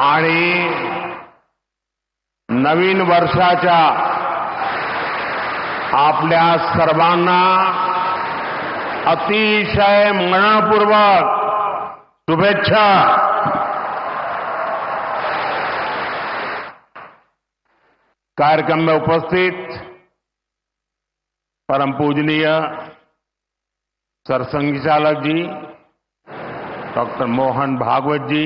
आणि नवीन वर्षाच्या आपल्या सर्वांना अतिशय मनपूर्वक शुभेच्छा। कार्यक्रम में उपस्थित परम पूजनीय सरसंघचालक जी डॉक्टर मोहन भागवत जी,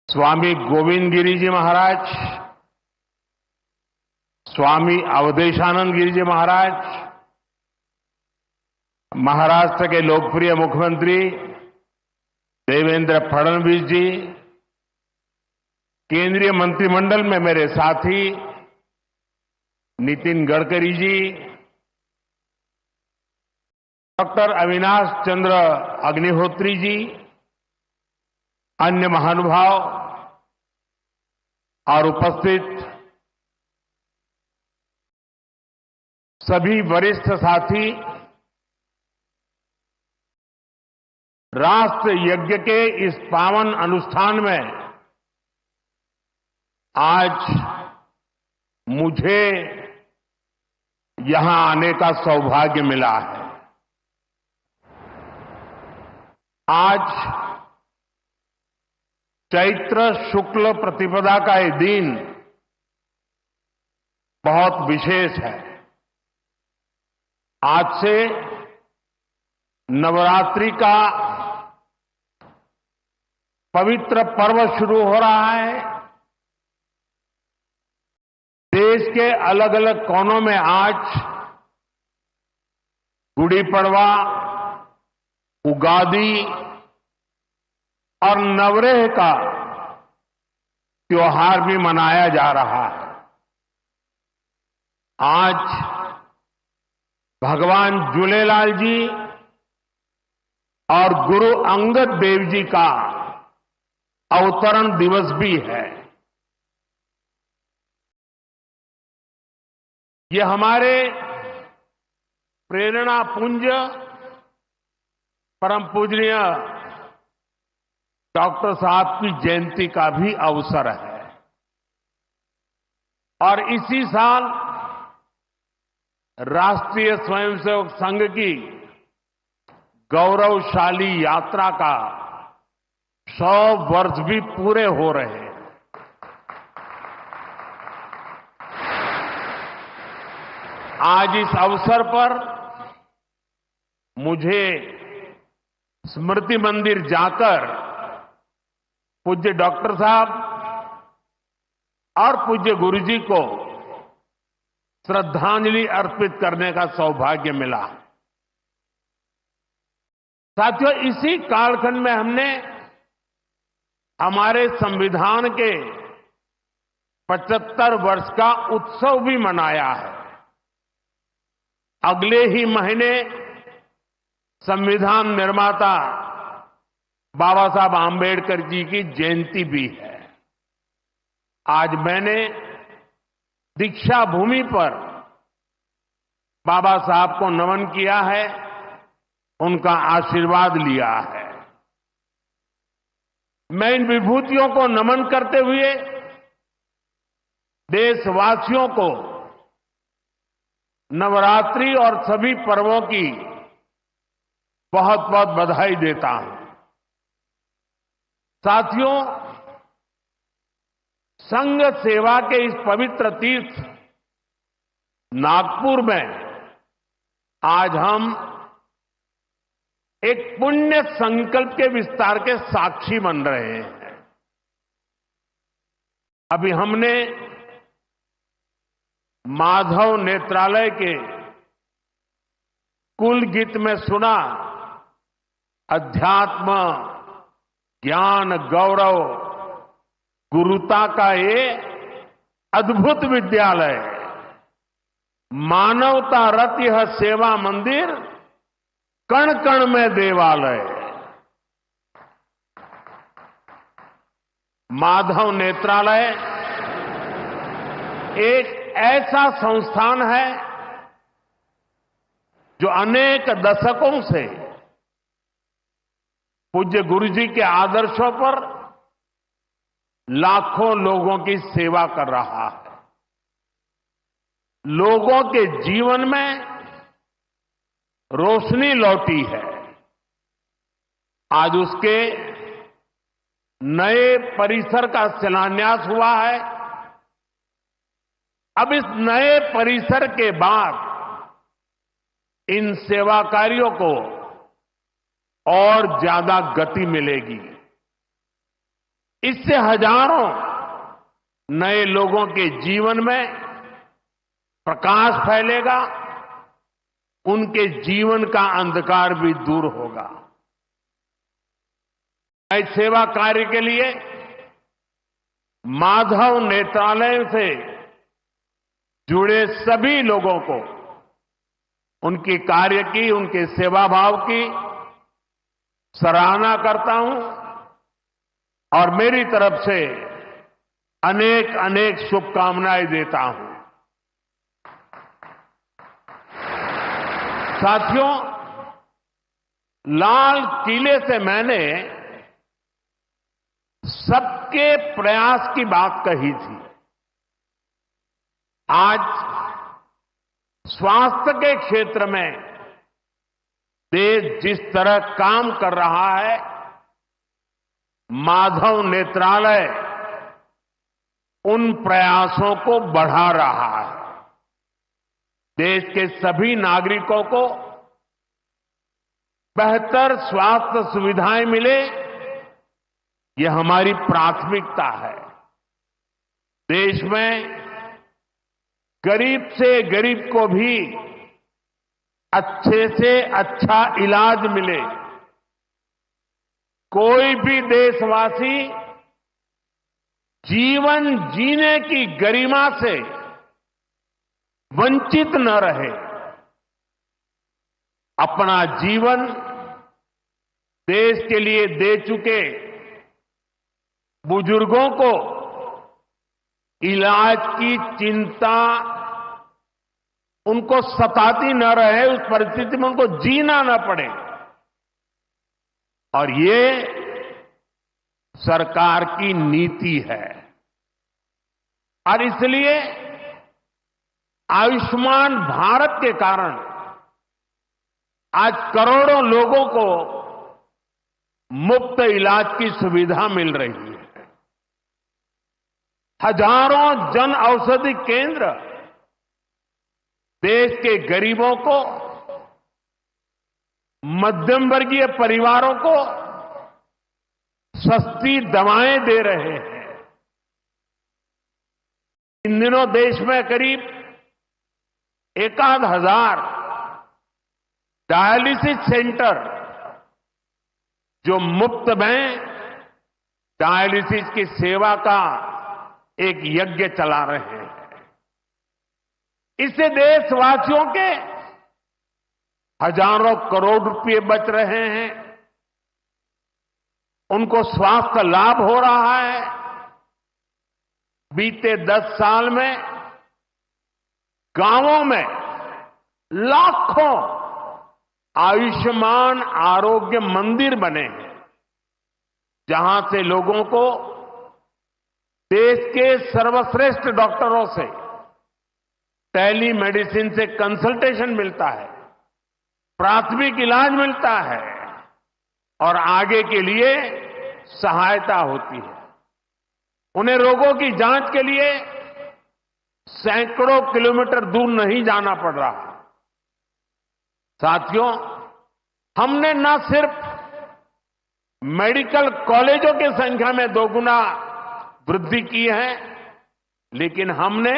स्वामी गोविंद गिरी जी महाराज, स्वामी अवधेशानंद गिरी जी महाराज, महाराष्ट्र के लोकप्रिय मुख्यमंत्री देवेंद्र फडणवीस जी, केंद्रीय मंत्रिमंडल में मेरे साथी नितिन गडकरी जी, डॉक्टर अविनाश चंद्र अग्निहोत्री जी, अन्य महानुभाव और उपस्थित सभी वरिष्ठ साथी, राष्ट्र यज्ञ के इस पावन अनुष्ठान में आज मुझे यहां आने का सौभाग्य मिला है। आज चैत्र शुक्ल प्रतिपदा का ये दिन बहुत विशेष है। आज से नवरात्रि का पवित्र पर्व शुरू हो रहा है। देश के अलग अलग कोनों में आज गुड़ी पड़वा, उगादी और नवरेह का त्योहार भी मनाया जा रहा है। आज भगवान झूलेलाल जी और गुरु अंगद देव जी का अवतरण दिवस भी है। ये हमारे प्रेरणा पुंज परम पूजनीय डॉक्टर साहब की जयंती का भी अवसर है और इसी साल राष्ट्रीय स्वयंसेवक संघ की गौरवशाली यात्रा का 100 वर्ष भी पूरे हो रहे हैं। आज इस अवसर पर मुझे स्मृति मंदिर जाकर पूज्य डॉक्टर साहब और पूज्य गुरुजी को श्रद्धांजलि अर्पित करने का सौभाग्य मिला। साथियों, इसी कालखंड में हमने हमारे संविधान के 75 वर्ष का उत्सव भी मनाया है। अगले ही महीने संविधान निर्माता बाबा साहब आंबेडकर जी की जयंती भी है। आज मैंने दीक्षा भूमि पर बाबा साहब को नमन किया है, उनका आशीर्वाद लिया है। मैं इन विभूतियों को नमन करते हुए देशवासियों को नवरात्रि और सभी पर्वों की बहुत बहुत बधाई देता हूं। साथियों, संघ सेवा के इस पवित्र तीर्थ नागपुर में आज हम एक पुण्य संकल्प के विस्तार के साक्षी बन रहे हैं। अभी हमने माधव नेत्रालय के कुल गीत में सुना, अध्यात्म, ज्ञान, गौरव, गुरुता का ये अद्भुत विद्यालय, मानवता रत यह सेवा मंदिर, कण कण में देवालय। माधव नेत्रालय एक ऐसा संस्थान है जो अनेक दशकों से पूज्य गुरु जी के आदर्शों पर लाखों लोगों की सेवा कर रहा है। लोगों के जीवन में रोशनी लौटी है। आज उसके नए परिसर का शिलान्यास हुआ है। अब इस नए परिसर के बाद इन सेवा कार्यों को और ज्यादा गति मिलेगी। इससे हजारों नए लोगों के जीवन में प्रकाश फैलेगा, उनके जीवन का अंधकार भी दूर होगा। इस सेवा कार्य के लिए माधव नेत्रालय से जुड़े सभी लोगों को उनकी कार्य की, उनके सेवा भाव की सराहना करता हूं और मेरी तरफ से अनेक अनेक शुभकामनाएं देता हूं। साथियों, लाल किले से मैंने सबके प्रयास की बात कही थी। आज स्वास्थ्य के क्षेत्र में देश जिस तरह काम कर रहा है, माधव नेत्रालय उन प्रयासों को बढ़ा रहा है। देश के सभी नागरिकों को बेहतर स्वास्थ्य सुविधाएं मिले, यह हमारी प्राथमिकता है। देश में गरीब से गरीब को भी अच्छे से अच्छा इलाज मिले। कोई भी देशवासी जीवन जीने की गरिमा से वंचित न रहे। अपना जीवन देश के लिए दे चुके बुजुर्गों को इलाज की चिंता उनको सताती न रहे, उस परिस्थिति में उनको जीना न पड़े। और ये सरकार की नीति है। और इसलिए आयुष्मान भारत के कारण आज करोड़ों लोगों को मुफ्त इलाज की सुविधा मिल रही है। हजारों जन औषधि केंद्र देश के गरीबों को, मध्यम वर्गीय परिवारों को सस्ती दवाएं दे रहे हैं। इन दिनों देश में करीब 1,000 डायलिसिस सेंटर जो मुफ्त में डायलिसिस की सेवा का एक यज्ञ चला रहे हैं। इससे देशवासियों के हजारों करोड़ रुपए बच रहे हैं। उनको स्वास्थ्य लाभ हो रहा है। बीते 10 साल में गांवों में लाखों आयुष्मान आरोग्य मंदिर बने हैं, जहां से लोगों को देश के सर्वश्रेष्ठ डॉक्टरों से टेली मेडिसिन से कंसल्टेशन मिलता है, प्राथमिक इलाज मिलता है और आगे के लिए सहायता होती है। उन्हें रोगों की जांच के लिए सैकड़ों किलोमीटर दूर नहीं जाना पड़ रहा। साथियों, हमने न सिर्फ मेडिकल कॉलेजों की संख्या में 2 गुना वृद्धि की है, लेकिन हमने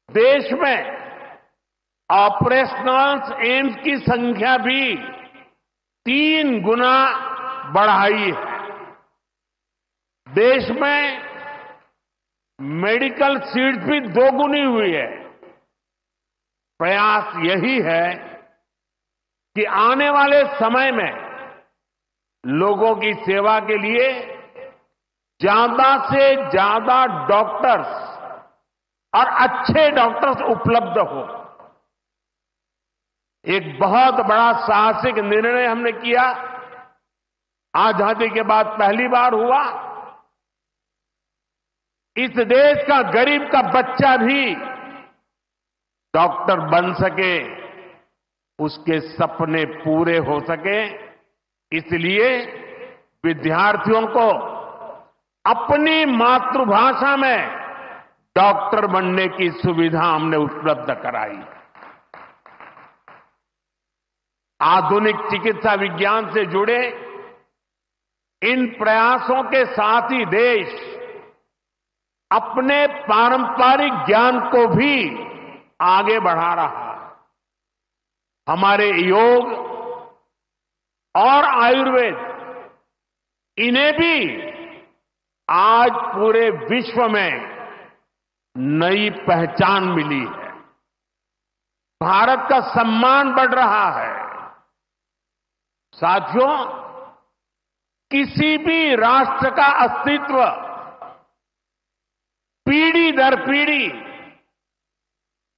देश में ऑपरेशनल एम्स की संख्या भी 3 गुना बढ़ाई है। देश में मेडिकल सीट्स भी 2 गुनी हुई है। प्रयास यही है कि आने वाले समय में लोगों की सेवा के लिए ज्यादा से ज्यादा डॉक्टर्स और अच्छे डॉक्टर्स उपलब्ध हो। एक बहुत बड़ा साहसिक निर्णय हमने किया। आजादी के बाद पहली बार हुआ इस देश का गरीब का बच्चा भी डॉक्टर बन सके, उसके सपने पूरे हो सके, इसलिए विद्यार्थियों को अपनी मातृभाषा में डॉक्टर बनने की सुविधा हमने उपलब्ध कराई। आधुनिक चिकित्सा विज्ञान से जुड़े इन प्रयासों के साथ ही देश अपने पारंपरिक ज्ञान को भी आगे बढ़ा रहा है। हमारे योग और आयुर्वेद, इन्हें भी आज पूरे विश्व में नई पहचान मिली है। भारत का सम्मान बढ़ रहा है। साथियों, किसी भी राष्ट्र का अस्तित्व पीढ़ी दर पीढ़ी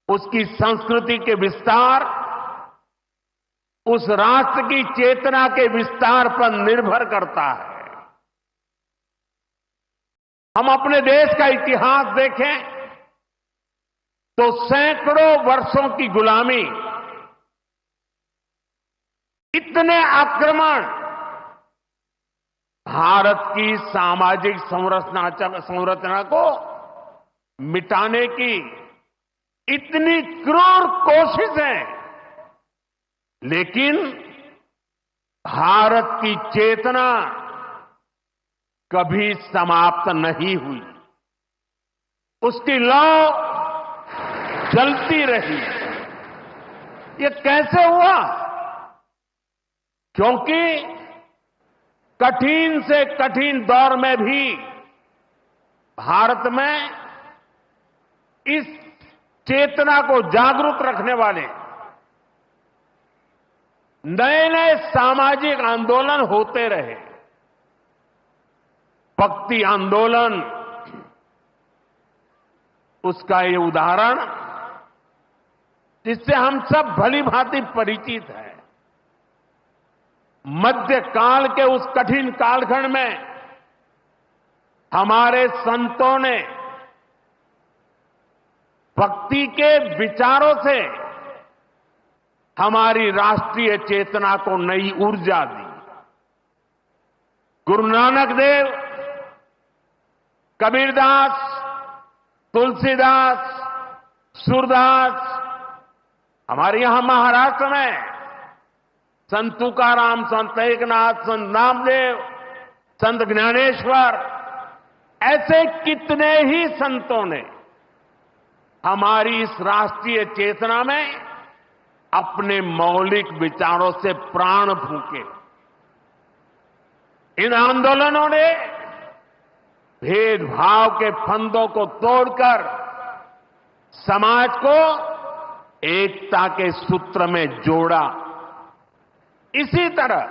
उसकी संस्कृति के विस्तार, उस राष्ट्र की चेतना के विस्तार पर निर्भर करता है। हम अपने देश का इतिहास देखें तो सैकड़ों वर्षों की गुलामी, इतने आक्रमण, भारत की सामाजिक संरचना को मिटाने की इतनी क्रूर कोशिशें, लेकिन भारत की चेतना कभी समाप्त नहीं हुई। उसकी लौ जलती रही। ये कैसे हुआ? क्योंकि कठिन से कठिन दौर में भी भारत में इस चेतना को जागरूक रखने वाले नए नए सामाजिक आंदोलन होते रहे। भक्ति आंदोलन उसका ये उदाहरण, जिससे हम सब भली भांति परिचित हैं। मध्यकाल के उस कठिन कालखंड में हमारे संतों ने भक्ति के विचारों से हमारी राष्ट्रीय चेतना को नई ऊर्जा दी। गुरु नानक देव, कबीरदास, तुलसीदास, सूरदास, हमारे यहां महाराष्ट्र में संत तुकाराम, संत एकनाथ, संत नामदेव, संत ज्ञानेश्वर, ऐसे कितने ही संतों ने हमारी इस राष्ट्रीय चेतना में अपने मौलिक विचारों से प्राण फूंके। इन आंदोलनों ने भेदभाव के फंदों को तोड़कर समाज को एकता के सूत्र में जोड़ा। इसी तरह